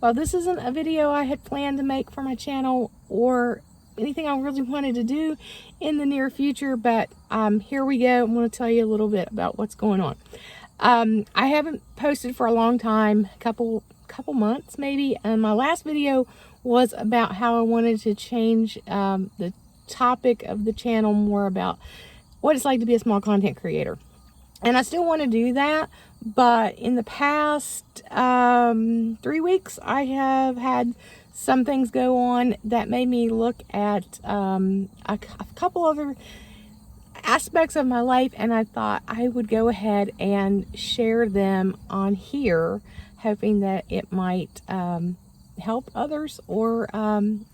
Well, this isn't a video I had planned to make for my channel or anything I really wanted to do in the near future, but here we go. I'm going to tell you a little bit about what's going on. I haven't posted for a long time, couple months maybe, and my last video was about how I wanted to change the topic of the channel more about what it's like to be a small content creator. And I still want to do that, but in the past 3 weeks, I have had some things go on that made me look at a couple other aspects of my life, and I thought I would go ahead and share them on here, hoping that it might help others or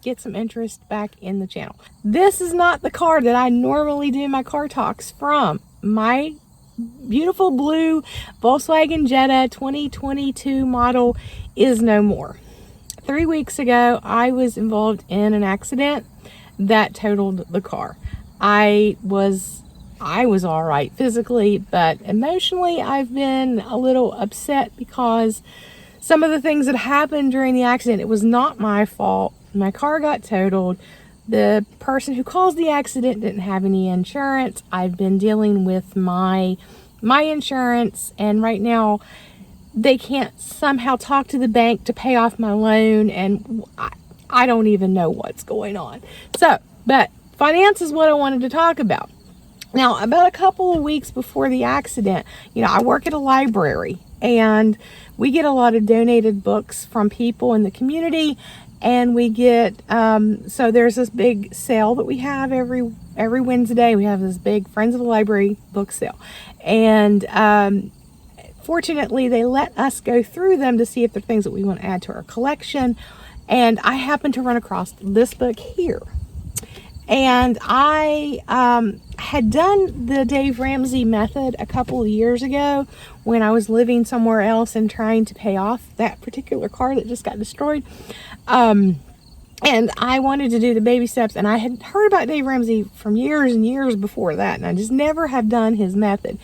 get some interest back in the channel. This is not the car that I normally do my car talks from. My beautiful blue Volkswagen Jetta 2022 model is no more. 3 weeks ago, I was involved in an accident that totaled the car. I was all right physically, but emotionally, I've been a little upset because some of the things that happened during the accident, it was not my fault. My car got totaled. The person who caused the accident didn't have any insurance. I've been dealing with my insurance, and right now they can't somehow talk to the bank to pay off my loan, and I don't even know what's going on. So, but finance is what I wanted to talk about. Now, about a couple of weeks before the accident, I work at a library, and we get a lot of donated books from people in the community. And we get, so there's this big sale that we have every Wednesday. We have this big Friends of the Library book sale. And fortunately, they let us go through them to see if there are things that we want to add to our collection. And I happened to run across this book here. And I had done the Dave Ramsey method a couple of years ago when I was living somewhere else and trying to pay off that particular car that just got destroyed. And I wanted to do the baby steps, and I had heard about Dave Ramsey from years and years before that, and I just never have done his method.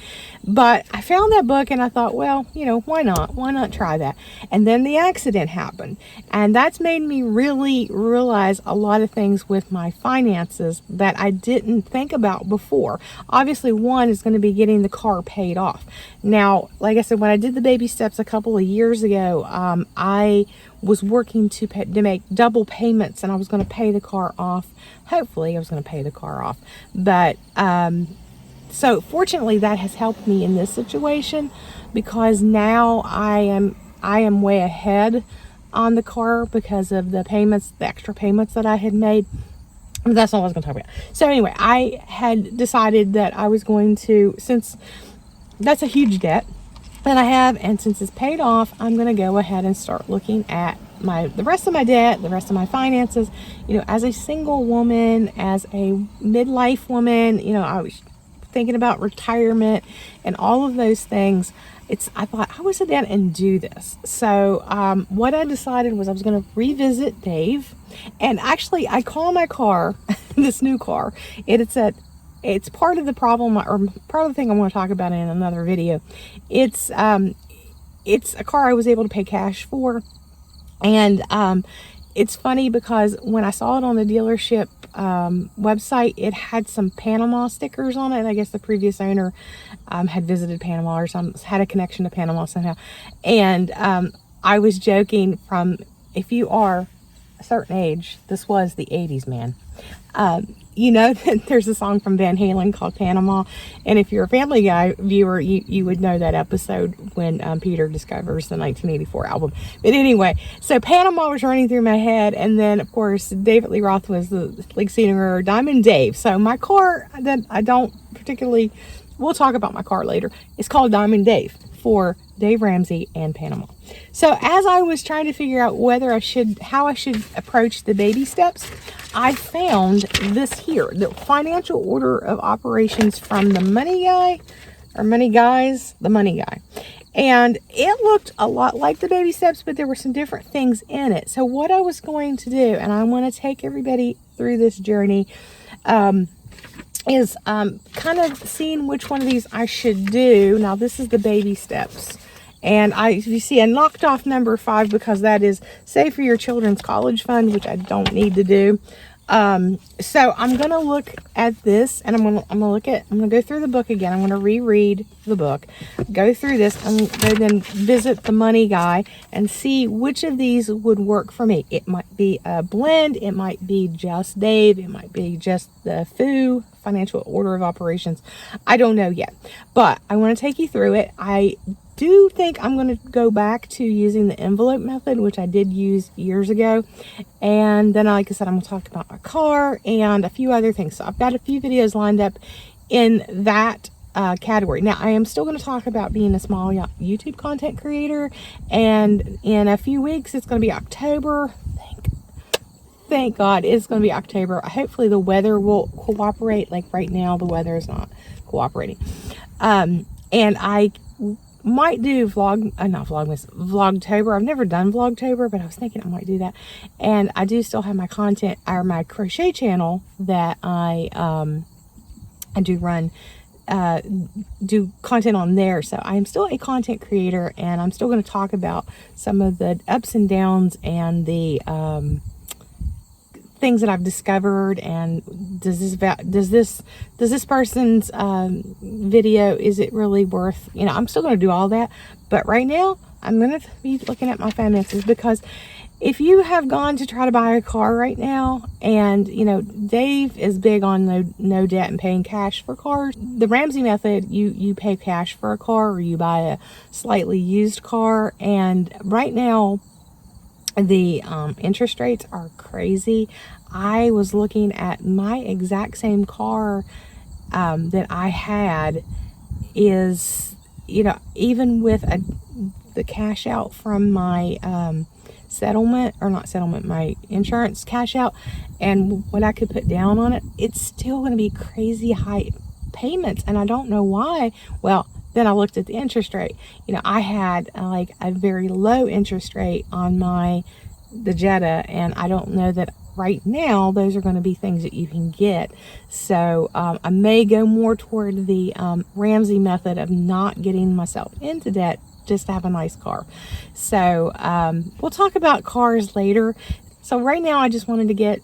But I found that book, and I thought, well, why not? Why not try that? And then the accident happened, and that's made me really realize a lot of things with my finances that I didn't think about before. Obviously, one is going to be getting the car paid off. Now, like I said, when I did the baby steps a couple of years ago, I was working to make double payments, and I was going to pay the car off. Hopefully I was going to pay the car off, but so fortunately that has helped me in this situation, because now I am way ahead on the car because of the extra payments that I had made. But that's not what I was going to talk about. So anyway, I had decided that I was going to, since that's a huge debt that I have, and since it's paid off, I'm going to go ahead and start looking at the rest of my debt, the rest of my finances. As a single woman, as a midlife woman, I was thinking about retirement and all of those things. I thought I would sit down and do this. So what I decided was I was going to revisit Dave, and actually I call my car this new car. It's part of the problem, or part of the thing I want to talk about in another video. It's a car I was able to pay cash for, and it's funny because when I saw it on the dealership website, it had some Panama stickers on it, and I guess the previous owner had visited Panama or had a connection to Panama somehow. And I was joking, if you are a certain age, this was the 80s, man. There's a song from Van Halen called Panama, and if you're a Family Guy viewer, you would know that episode when Peter discovers the 1984 album. But anyway, so Panama was running through my head, and then of course David Lee Roth was the lead singer, Diamond Dave. So my car that I don't particularly, we'll talk about my car later, it's called Diamond Dave for Dave Ramsey and Panama. So as I was trying to figure out how I should approach the baby steps, I found this here, the financial order of operations from the Money Guy, or Money Guys, the Money Guy. And it looked a lot like the baby steps, but there were some different things in it. So what I was going to do, and I want to take everybody through this journey, is kind of seeing which one of these I should do. Now this is the baby steps. And you see, I knocked off number 5 because that is Save for Your Children's College Fund, which I don't need to do. So I'm going to look at this, and I'm going to go through the book again. I'm going to reread the book, go through this, and then visit the money guy and see which of these would work for me. It might be a blend. It might be just Dave. It might be just the FOO, Financial Order of Operations. I don't know yet, but I want to take you through it. I do think I'm going to go back to using the envelope method, which I did use years ago. And then, like I said, I'm going to talk about my car and a few other things. So I've got a few videos lined up in that category. Now, I am still going to talk about being a small YouTube content creator. And in a few weeks, it's going to be October. Thank God it's going to be October. Hopefully the weather will cooperate. Like right now, the weather is not cooperating. And I might do Vlogtober. I've never done Vlogtober, but I was thinking I might do that. And I do still have my content, or my crochet channel that I do run, do content on there. So I am still a content creator, and I'm still going to talk about some of the ups and downs and the things that I've discovered, and does this person's video, is it really worth, I'm still going to do all that. But right now I'm going to be looking at my finances, because if you have gone to try to buy a car right now, and Dave is big on no debt and paying cash for cars. The Ramsey method, you pay cash for a car, or you buy a slightly used car. And right now the interest rates are crazy. I was looking at my exact same car that I had is, even with the cash out from my my insurance cash out, and what I could put down on it, it's still going to be crazy high payments. And I don't know why. Well, then I looked at the interest rate. I had like a very low interest rate on the Jetta, and I don't know that right now those are going to be things that you can get. So I may go more toward the Ramsey method of not getting myself into debt, just to have a nice car. So we'll talk about cars later. So right now I just wanted to get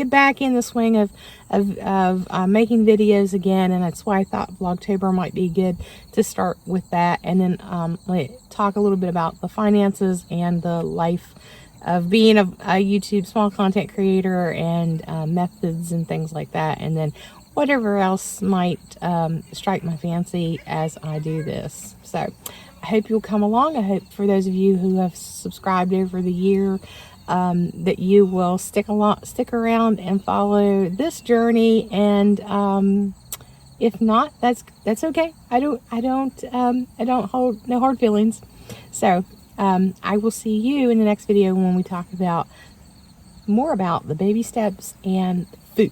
back in the swing of making videos again, and that's why I thought Vlogtober might be good to start with that, and then talk a little bit about the finances and the life of being a YouTube small content creator, and methods and things like that, and then whatever else might strike my fancy as I do this. So I hope you'll come along. I hope for those of you who have subscribed over the year, that you will stick around and follow this journey. And if not, that's okay. I don't hold no hard feelings. So I will see you in the next video when we talk about more about the baby steps and food.